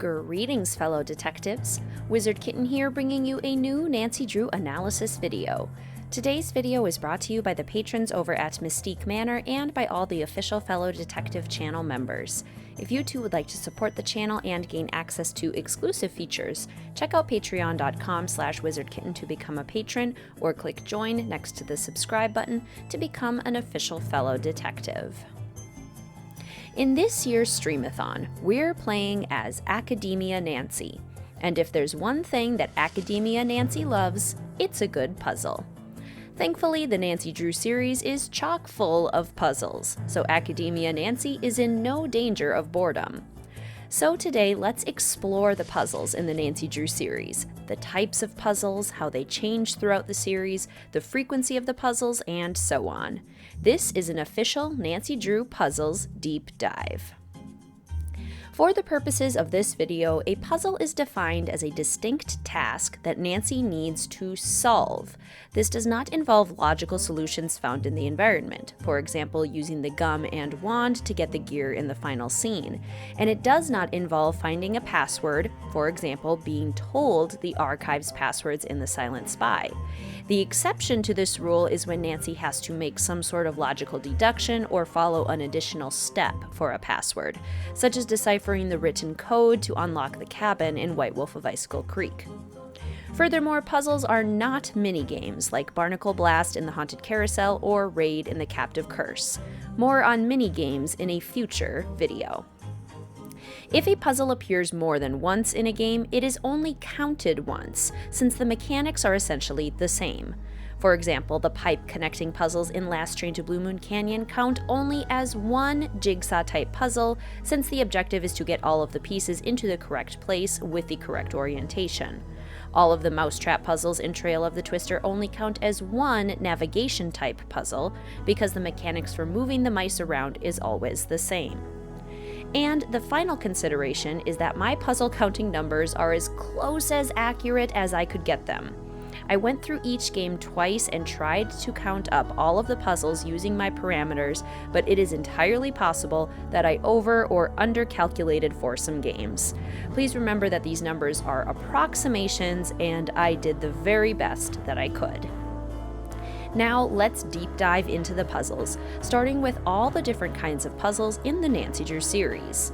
Greetings, fellow detectives. Wizard Kitten here, bringing you a new Nancy Drew analysis video. Today's video is brought to you by the patrons over at Mystique Manor and by all the official Fellow Detective channel members. If you too would like to support the channel and gain access to exclusive features, check out patreon.com/wizardkitten to become a patron, or click join next to the subscribe button to become an official Fellow Detective. In this year's Streamathon, we're playing as Academia Nancy. And if there's one thing that Academia Nancy loves, it's a good puzzle. Thankfully, the Nancy Drew series is chock full of puzzles, so Academia Nancy is in no danger of boredom. So today, let's explore the puzzles in the Nancy Drew series, the types of puzzles, how they change throughout the series, the frequency of the puzzles, and so on. This is an official Nancy Drew Puzzles Deep Dive. For the purposes of this video, a puzzle is defined as a distinct task that Nancy needs to solve. This does not involve logical solutions found in the environment, for example, using the gum and wand to get the gear in the final scene. And it does not involve finding a password, for example, being told the archive's passwords in The Silent Spy. The exception to this rule is when Nancy has to make some sort of logical deduction or follow an additional step for a password, such as deciphering the written code to unlock the cabin in White Wolf of Icicle Creek. Furthermore, puzzles are not mini-games like Barnacle Blast in the Haunted Carousel or Raid in the Captive Curse. More on mini-games in a future video. If a puzzle appears more than once in a game, it is only counted once, since the mechanics are essentially the same. For example, the pipe connecting puzzles in Last Train to Blue Moon Canyon count only as one jigsaw-type puzzle, since the objective is to get all of the pieces into the correct place with the correct orientation. All of the mousetrap puzzles in Trail of the Twister only count as one navigation-type puzzle, because the mechanics for moving the mice around is always the same. And the final consideration is that my puzzle counting numbers are as close as accurate as I could get them. I went through each game twice and tried to count up all of the puzzles using my parameters, but it is entirely possible that I over or undercalculated for some games. Please remember that these numbers are approximations, and I did the very best that I could. Now let's deep dive into the puzzles, starting with all the different kinds of puzzles in the Nancy Drew series.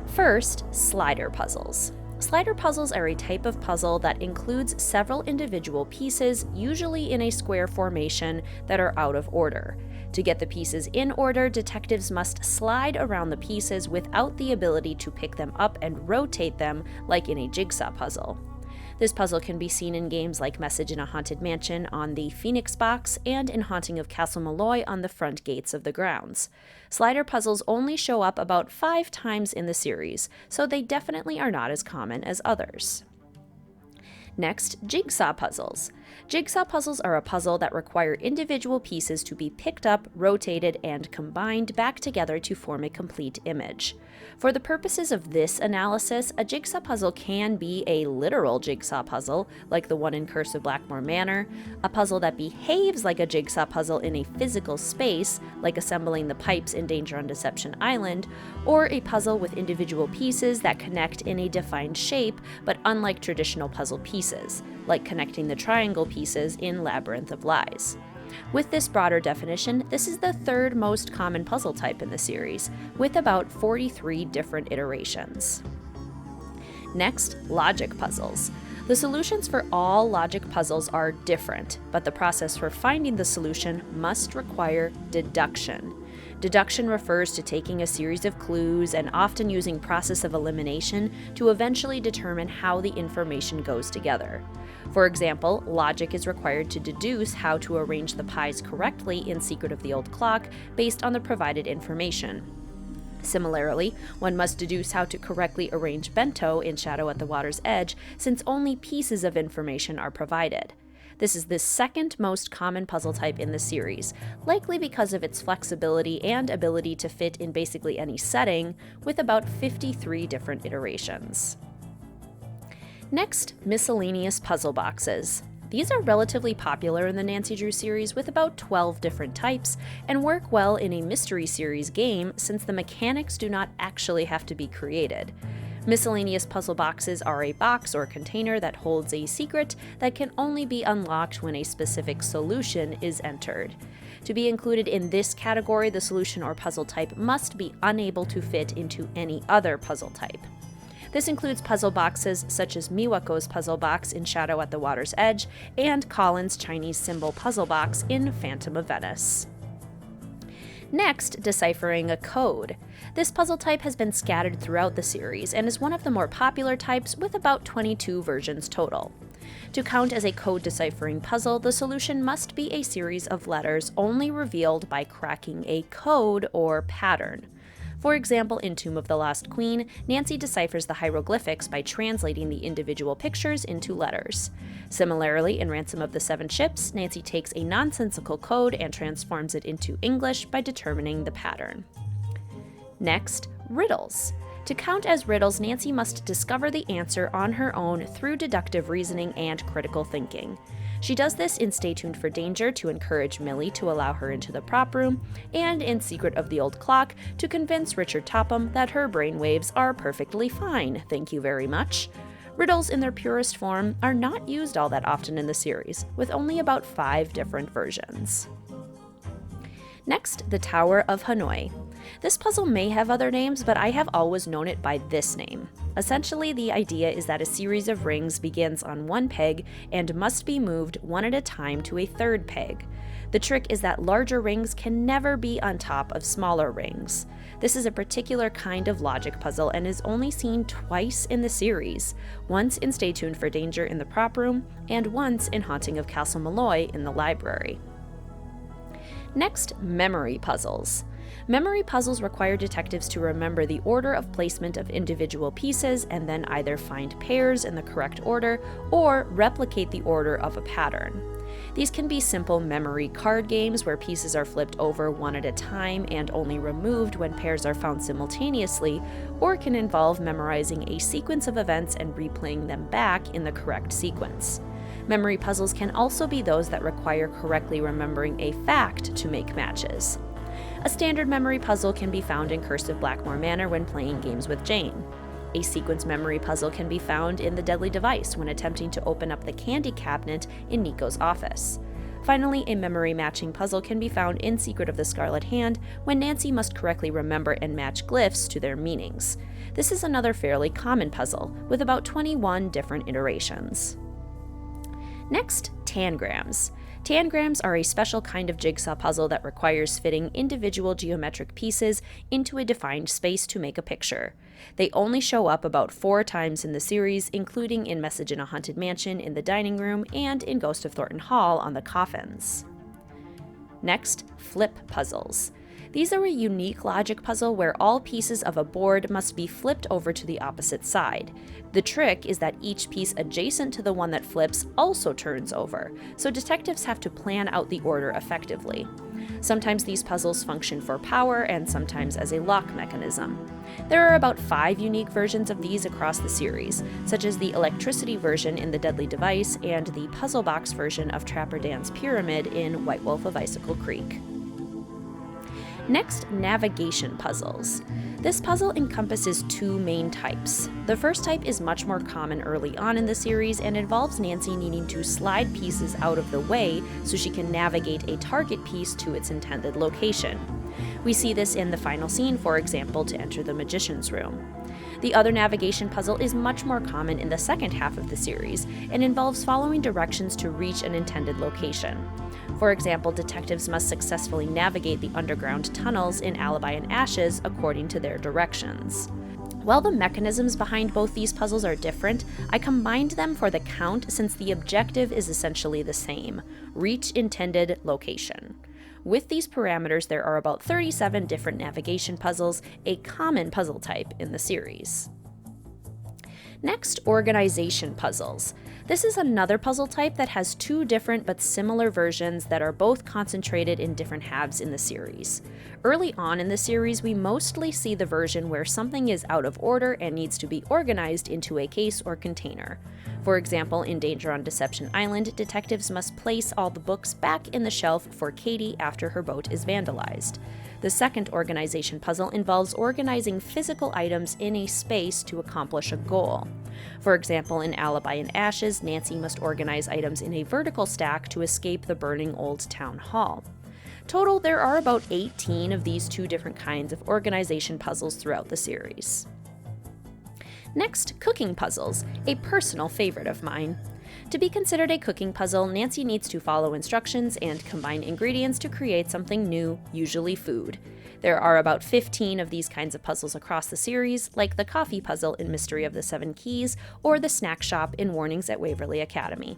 First, slider puzzles. Slider puzzles are a type of puzzle that includes several individual pieces, usually in a square formation, that are out of order. To get the pieces in order, detectives must slide around the pieces without the ability to pick them up and rotate them like in a jigsaw puzzle. This puzzle can be seen in games like Message in a Haunted Mansion on the Phoenix box and in Haunting of Castle Malloy on the front gates of the grounds. Slider puzzles only show up about 5 times in the series, so they definitely are not as common as others. Next, jigsaw puzzles. Jigsaw puzzles are a puzzle that require individual pieces to be picked up, rotated, and combined back together to form a complete image. For the purposes of this analysis, a jigsaw puzzle can be a literal jigsaw puzzle, like the one in Curse of Blackmore Manor, a puzzle that behaves like a jigsaw puzzle in a physical space, like assembling the pipes in Danger on Deception Island, or a puzzle with individual pieces that connect in a defined shape, but unlike traditional puzzle pieces, like connecting the triangle pieces in Labyrinth of Lies. With this broader definition, this is the third most common puzzle type in the series, with about 43 different iterations. Next, logic puzzles. The solutions for all logic puzzles are different, but the process for finding the solution must require deduction. Deduction refers to taking a series of clues and often using process of elimination to eventually determine how the information goes together. For example, logic is required to deduce how to arrange the pies correctly in Secret of the Old Clock based on the provided information. Similarly, one must deduce how to correctly arrange bento in Shadow at the Water's Edge, since only pieces of information are provided. This is the second most common puzzle type in the series, likely because of its flexibility and ability to fit in basically any setting, with about 53 different iterations. Next, miscellaneous puzzle boxes. These are relatively popular in the Nancy Drew series with about 12 different types, and work well in a mystery series game since the mechanics do not actually have to be created. Miscellaneous puzzle boxes are a box or container that holds a secret that can only be unlocked when a specific solution is entered. To be included in this category, the solution or puzzle type must be unable to fit into any other puzzle type. This includes puzzle boxes such as Miwako's puzzle box in Shadow at the Water's Edge and Colin's Chinese symbol puzzle box in Phantom of Venice. Next, deciphering a code. This puzzle type has been scattered throughout the series and is one of the more popular types with about 22 versions total. To count as a code deciphering puzzle, the solution must be a series of letters only revealed by cracking a code or pattern. For example, in Tomb of the Lost Queen, Nancy deciphers the hieroglyphics by translating the individual pictures into letters. Similarly, in Ransom of the Seven Ships, Nancy takes a nonsensical code and transforms it into English by determining the pattern. Next, riddles. To count as riddles, Nancy must discover the answer on her own through deductive reasoning and critical thinking. She does this in Stay Tuned for Danger to encourage Millie to allow her into the prop room, and in Secret of the Old Clock to convince Richard Topham that her brainwaves are perfectly fine, thank you very much. Riddles in their purest form are not used all that often in the series, with only about 5 different versions. Next, the Tower of Hanoi. This puzzle may have other names, but I have always known it by this name. Essentially, the idea is that a series of rings begins on one peg and must be moved one at a time to a third peg. The trick is that larger rings can never be on top of smaller rings. This is a particular kind of logic puzzle and is only seen twice in the series, once in Stay Tuned for Danger in the prop room, and once in Haunting of Castle Malloy in the library. Next, memory puzzles. Memory puzzles require detectives to remember the order of placement of individual pieces and then either find pairs in the correct order or replicate the order of a pattern. These can be simple memory card games where pieces are flipped over one at a time and only removed when pairs are found simultaneously, or can involve memorizing a sequence of events and replaying them back in the correct sequence. Memory puzzles can also be those that require correctly remembering a fact to make matches. A standard memory puzzle can be found in Curse of Blackmore Manor when playing games with Jane. A sequence memory puzzle can be found in The Deadly Device when attempting to open up the candy cabinet in Nico's office. Finally, a memory matching puzzle can be found in Secret of the Scarlet Hand when Nancy must correctly remember and match glyphs to their meanings. This is another fairly common puzzle, with about 21 different iterations. Next, tangrams. Tangrams are a special kind of jigsaw puzzle that requires fitting individual geometric pieces into a defined space to make a picture. They only show up about 4 times in the series, including in Message in a Haunted Mansion in the dining room and in Ghost of Thornton Hall on the coffins. Next, flip puzzles. These are a unique logic puzzle where all pieces of a board must be flipped over to the opposite side. The trick is that each piece adjacent to the one that flips also turns over, so detectives have to plan out the order effectively. Sometimes these puzzles function for power and sometimes as a lock mechanism. There are about 5 unique versions of these across the series, such as the electricity version in The Deadly Device and the puzzle box version of Trapper Dan's Pyramid in White Wolf of Icicle Creek. Next, navigation puzzles. This puzzle encompasses 2 main types. The first type is much more common early on in the series and involves Nancy needing to slide pieces out of the way so she can navigate a target piece to its intended location. We see this in the final scene, for example, to enter the magician's room. The other navigation puzzle is much more common in the second half of the series and involves following directions to reach an intended location. For example, detectives must successfully navigate the underground tunnels in Alibi and Ashes according to their directions. While the mechanisms behind both these puzzles are different, I combined them for the count since the objective is essentially the same: reach intended location. With these parameters, there are about 37 different navigation puzzles, a common puzzle type in the series. Next, organization puzzles. This is another puzzle type that has two different but similar versions that are both concentrated in different halves in the series. Early on in the series, we mostly see the version where something is out of order and needs to be organized into a case or container. For example, in Danger on Deception Island, detectives must place all the books back in the shelf for Katie after her boat is vandalized. The second organization puzzle involves organizing physical items in a space to accomplish a goal. For example, in Alibi and Ashes, Nancy must organize items in a vertical stack to escape the burning old town hall. Total, there are about 18 of these two different kinds of organization puzzles throughout the series. Next, cooking puzzles, a personal favorite of mine. To be considered a cooking puzzle, Nancy needs to follow instructions and combine ingredients to create something new, usually food. There are about 15 of these kinds of puzzles across the series, like the coffee puzzle in Mystery of the Seven Keys or the snack shop in Warnings at Waverly Academy.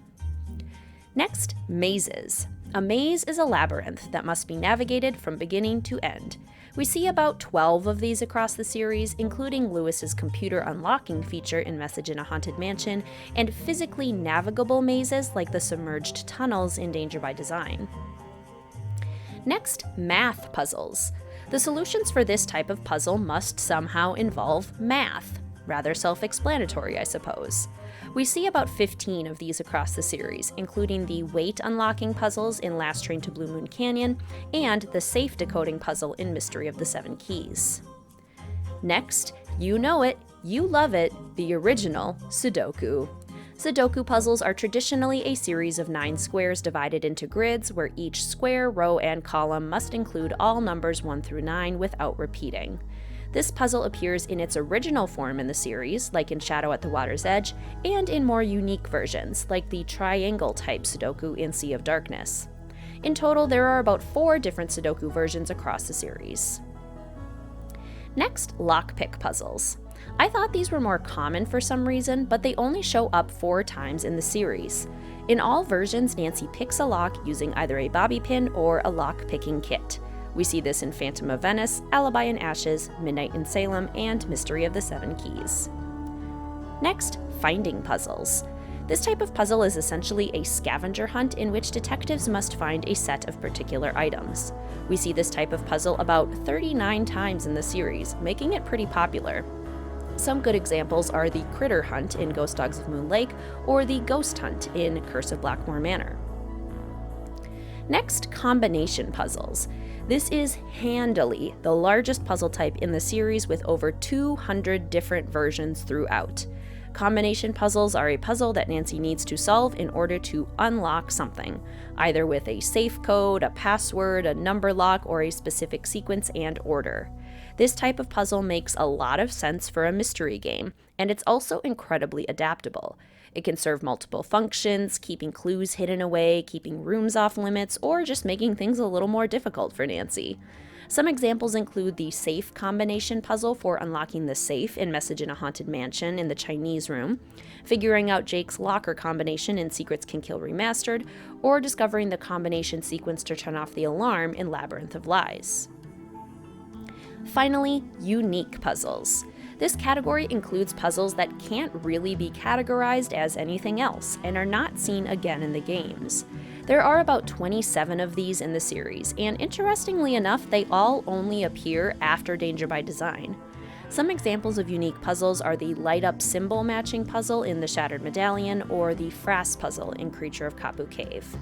Next, mazes. A maze is a labyrinth that must be navigated from beginning to end. We see about 12 of these across the series, including Lewis's computer unlocking feature in Message in a Haunted Mansion, and physically navigable mazes like the submerged tunnels in Danger by Design. Next, math puzzles. The solutions for this type of puzzle must somehow involve math. Rather self-explanatory, I suppose. We see about 15 of these across the series, including the weight unlocking puzzles in Last Train to Blue Moon Canyon and the safe decoding puzzle in Mystery of the Seven Keys. Next, you know it, you love it, the original Sudoku. Sudoku puzzles are traditionally a series of 9 squares divided into grids where each square, row, and column must include all numbers 1 through 9 without repeating. This puzzle appears in its original form in the series, like in Shadow at the Water's Edge, and in more unique versions, like the triangle-type Sudoku in Sea of Darkness. In total, there are about 4 different Sudoku versions across the series. Next, lockpick puzzles. I thought these were more common for some reason, but they only show up 4 times in the series. In all versions, Nancy picks a lock using either a bobby pin or a lock-picking kit. We see this in Phantom of Venice, Alibi in Ashes, Midnight in Salem, and Mystery of the Seven Keys. Next, finding puzzles. This type of puzzle is essentially a scavenger hunt in which detectives must find a set of particular items. We see this type of puzzle about 39 times in the series, making it pretty popular. Some good examples are the Critter Hunt in Ghost Dogs of Moon Lake or the Ghost Hunt in Curse of Blackmore Manor. Next, combination puzzles. This is handily the largest puzzle type in the series with over 200 different versions throughout. Combination puzzles are a puzzle that Nancy needs to solve in order to unlock something, either with a safe code, a password, a number lock, or a specific sequence and order. This type of puzzle makes a lot of sense for a mystery game, and it's also incredibly adaptable. It can serve multiple functions, keeping clues hidden away, keeping rooms off limits, or just making things a little more difficult for Nancy. Some examples include the safe combination puzzle for unlocking the safe in Message in a Haunted Mansion in the Chinese room, figuring out Jake's locker combination in Secrets Can Kill Remastered, or discovering the combination sequence to turn off the alarm in Labyrinth of Lies. Finally, unique puzzles. This category includes puzzles that can't really be categorized as anything else and are not seen again in the games. There are about 27 of these in the series, and interestingly enough, they all only appear after Danger by Design. Some examples of unique puzzles are the light-up symbol matching puzzle in The Shattered Medallion or the Frass puzzle in Creature of Kapu Cave.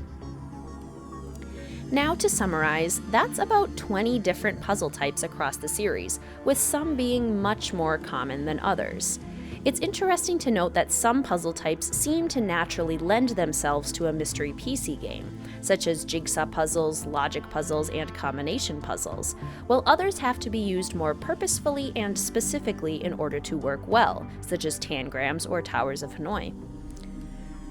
Now to summarize, that's about 20 different puzzle types across the series, with some being much more common than others. It's interesting to note that some puzzle types seem to naturally lend themselves to a mystery PC game, such as jigsaw puzzles, logic puzzles, and combination puzzles, while others have to be used more purposefully and specifically in order to work well, such as Tangrams or Towers of Hanoi.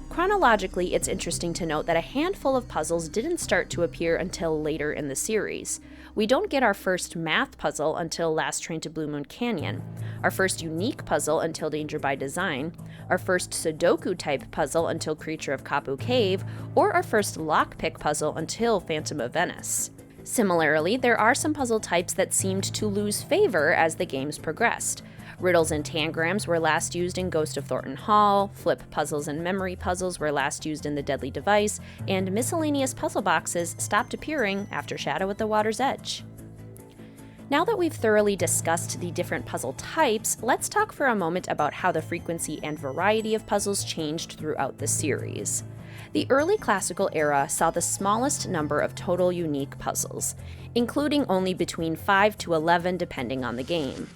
Chronologically, it's interesting to note that a handful of puzzles didn't start to appear until later in the series. We don't get our first math puzzle until Last Train to Blue Moon Canyon, our first unique puzzle until Danger by Design, our first Sudoku-type puzzle until Creature of Kapu Cave, or our first lockpick puzzle until Phantom of Venice. Similarly, there are some puzzle types that seemed to lose favor as the games progressed. Riddles and tangrams were last used in Ghost of Thornton Hall, flip puzzles and memory puzzles were last used in The Deadly Device, and miscellaneous puzzle boxes stopped appearing after Shadow at the Water's Edge. Now that we've thoroughly discussed the different puzzle types, let's talk for a moment about how the frequency and variety of puzzles changed throughout the series. The early classical era saw the smallest number of total unique puzzles, including only between 5 to 11 depending on the game.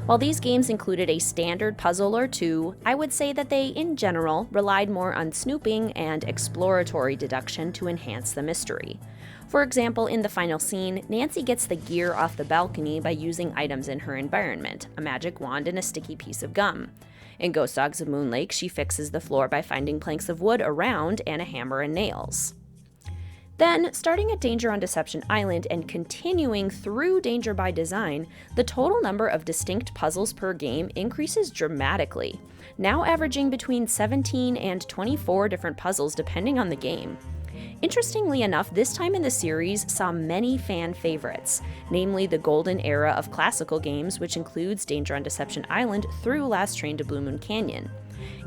While these games included a standard puzzle or two, I would say that they, in general, relied more on snooping and exploratory deduction to enhance the mystery. For example, in the final scene, Nancy gets the gear off the balcony by using items in her environment, a magic wand and a sticky piece of gum. In Ghost Dogs of Moon Lake, she fixes the floor by finding planks of wood around and a hammer and nails. Then, starting at Danger on Deception Island and continuing through Danger by Design, the total number of distinct puzzles per game increases dramatically, now averaging between 17 and 24 different puzzles depending on the game. Interestingly enough, this time in the series saw many fan favorites, namely the golden era of classical games, which includes Danger on Deception Island through Last Train to Blue Moon Canyon.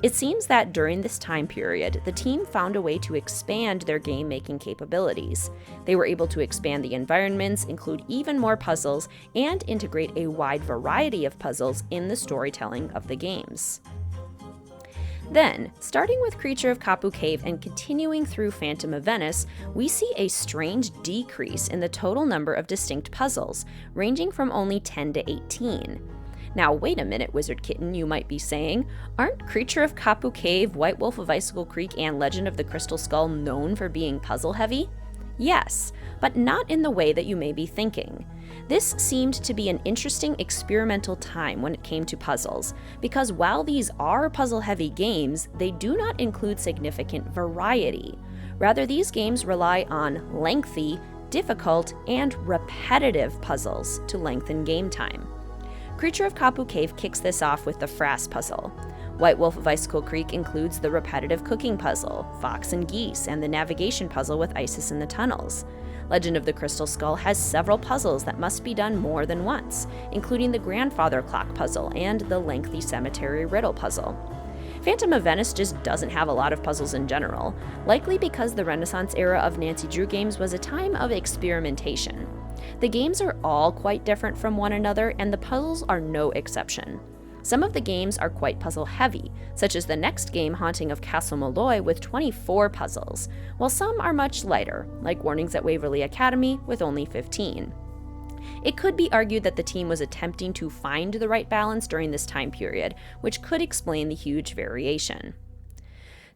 It seems that during this time period, the team found a way to expand their game-making capabilities. They were able to expand the environments, include even more puzzles, and integrate a wide variety of puzzles in the storytelling of the games. Then, starting with Creature of Kapu Cave and continuing through Phantom of Venice, we see a strange decrease in the total number of distinct puzzles, ranging from only 10 to 18. Now, wait a minute, Wizard Kitten, you might be saying. Aren't Creature of Kapu Cave, White Wolf of Icicle Creek, and Legend of the Crystal Skull known for being puzzle-heavy? Yes, but not in the way that you may be thinking. This seemed to be an interesting experimental time when it came to puzzles, because while these are puzzle-heavy games, they do not include significant variety. Rather, these games rely on lengthy, difficult, and repetitive puzzles to lengthen game time. Creature of Kapu Cave kicks this off with the Frass puzzle. White Wolf of Icicle Creek includes the repetitive cooking puzzle, Fox and Geese, and the navigation puzzle with Isis in the tunnels. Legend of the Crystal Skull has several puzzles that must be done more than once, including the Grandfather Clock puzzle and the lengthy Cemetery Riddle puzzle. Phantom of Venice just doesn't have a lot of puzzles in general, likely because the Renaissance era of Nancy Drew games was a time of experimentation. The games are all quite different from one another, and the puzzles are no exception. Some of the games are quite puzzle-heavy, such as the next game, Haunting of Castle Malloy, with 24 puzzles, while some are much lighter, like Warnings at Waverly Academy, with only 15. It could be argued that the team was attempting to find the right balance during this time period, which could explain the huge variation.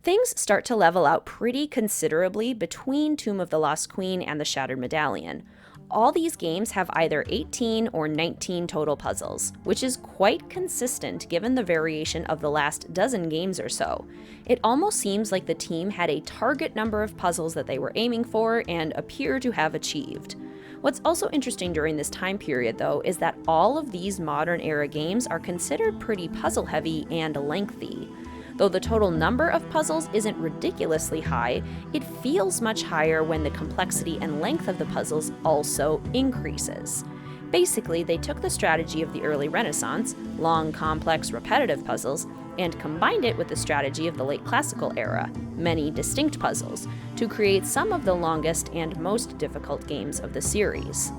Things start to level out pretty considerably between Tomb of the Lost Queen and the Shattered Medallion. All these games have either 18 or 19 total puzzles, which is quite consistent given the variation of the last dozen games or so. It almost seems like the team had a target number of puzzles that they were aiming for and appear to have achieved. What's also interesting during this time period, though, is that all of these modern-era games are considered pretty puzzle-heavy and lengthy. Though the total number of puzzles isn't ridiculously high, it feels much higher when the complexity and length of the puzzles also increases. Basically, they took the strategy of the early Renaissance, long, complex, repetitive puzzles, and combined it with the strategy of the late classical era, many distinct puzzles, to create some of the longest and most difficult games of the series.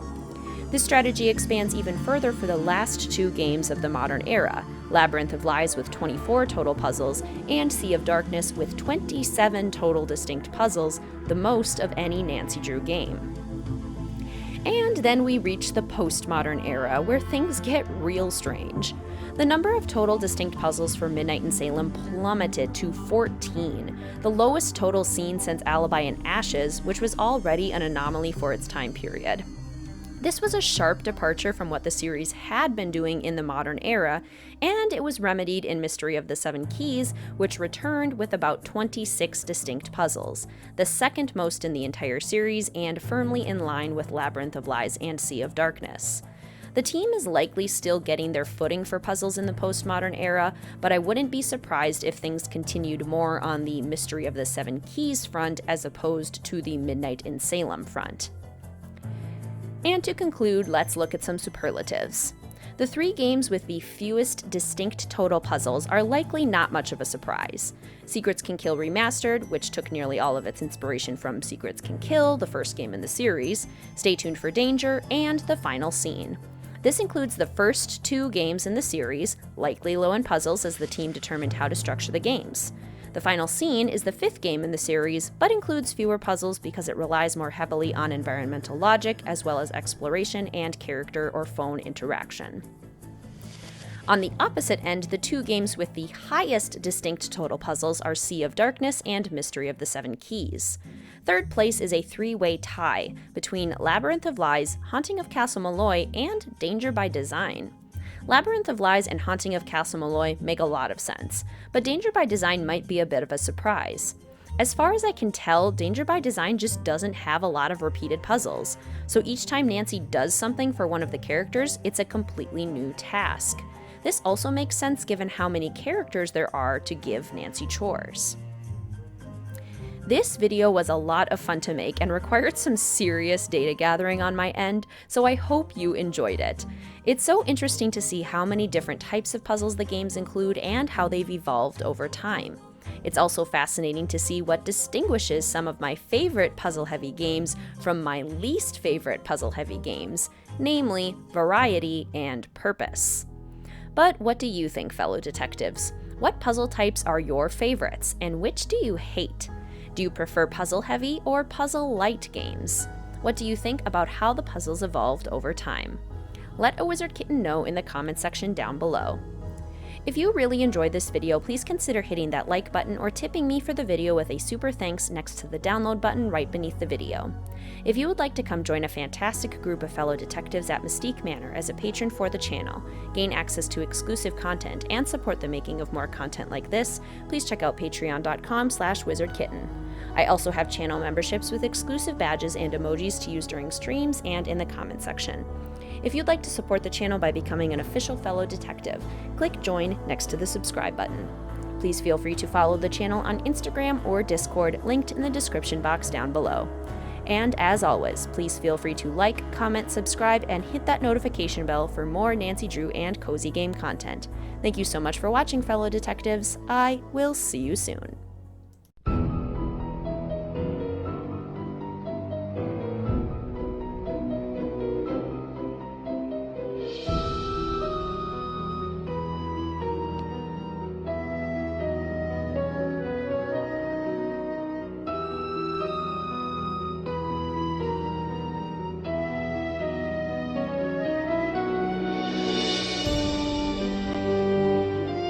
This strategy expands even further for the last two games of the modern era, Labyrinth of Lies with 24 total puzzles, and Sea of Darkness with 27 total distinct puzzles, the most of any Nancy Drew game. And then we reach the postmodern era, where things get real strange. The number of total distinct puzzles for Midnight in Salem plummeted to 14, the lowest total seen since Alibi and Ashes, which was already an anomaly for its time period. This was a sharp departure from what the series had been doing in the modern era, and it was remedied in Mystery of the Seven Keys, which returned with about 26 distinct puzzles, the second most in the entire series and firmly in line with Labyrinth of Lies and Sea of Darkness. The team is likely still getting their footing for puzzles in the postmodern era, but I wouldn't be surprised if things continued more on the Mystery of the Seven Keys front as opposed to the Midnight in Salem front. And to conclude, let's look at some superlatives. The 3 games with the fewest distinct total puzzles are likely not much of a surprise. Secrets Can Kill Remastered, which took nearly all of its inspiration from Secrets Can Kill, the first game in the series, Stay Tuned for Danger, and The Final Scene. This includes the first 2 games in the series, likely low in puzzles as the team determined how to structure the games. The Final Scene is the 5th game in the series, but includes fewer puzzles because it relies more heavily on environmental logic as well as exploration and character or phone interaction. On the opposite end, the 2 games with the highest distinct total puzzles are Sea of Darkness and Mystery of the Seven Keys. Third place is a 3-way tie between Labyrinth of Lies, Haunting of Castle Malloy, and Danger by Design. Labyrinth of Lies and Haunting of Castle Malloy make a lot of sense, but Danger by Design might be a bit of a surprise. As far as I can tell, Danger by Design just doesn't have a lot of repeated puzzles, so each time Nancy does something for one of the characters, it's a completely new task. This also makes sense given how many characters there are to give Nancy chores. This video was a lot of fun to make and required some serious data gathering on my end, so I hope you enjoyed it. It's so interesting to see how many different types of puzzles the games include and how they've evolved over time. It's also fascinating to see what distinguishes some of my favorite puzzle-heavy games from my least favorite puzzle-heavy games, namely variety and purpose. But what do you think, fellow detectives? What puzzle types are your favorites, and which do you hate? Do you prefer puzzle-heavy or puzzle-light games? What do you think about how the puzzles evolved over time? Let a Wizard Kitten know in the comment section down below. If you really enjoyed this video, please consider hitting that like button or tipping me for the video with a super thanks next to the download button right beneath the video. If you would like to come join a fantastic group of fellow detectives at Mystique Manor as a patron for the channel, gain access to exclusive content, and support the making of more content like this, please check out patreon.com/wizardkitten. I also have channel memberships with exclusive badges and emojis to use during streams and in the comment section. If you'd like to support the channel by becoming an official fellow detective, click join next to the subscribe button. Please feel free to follow the channel on Instagram or Discord, linked in the description box down below. And as always, please feel free to like, comment, subscribe, and hit that notification bell for more Nancy Drew and Cozy Game content. Thank you so much for watching, fellow detectives. I will see you soon.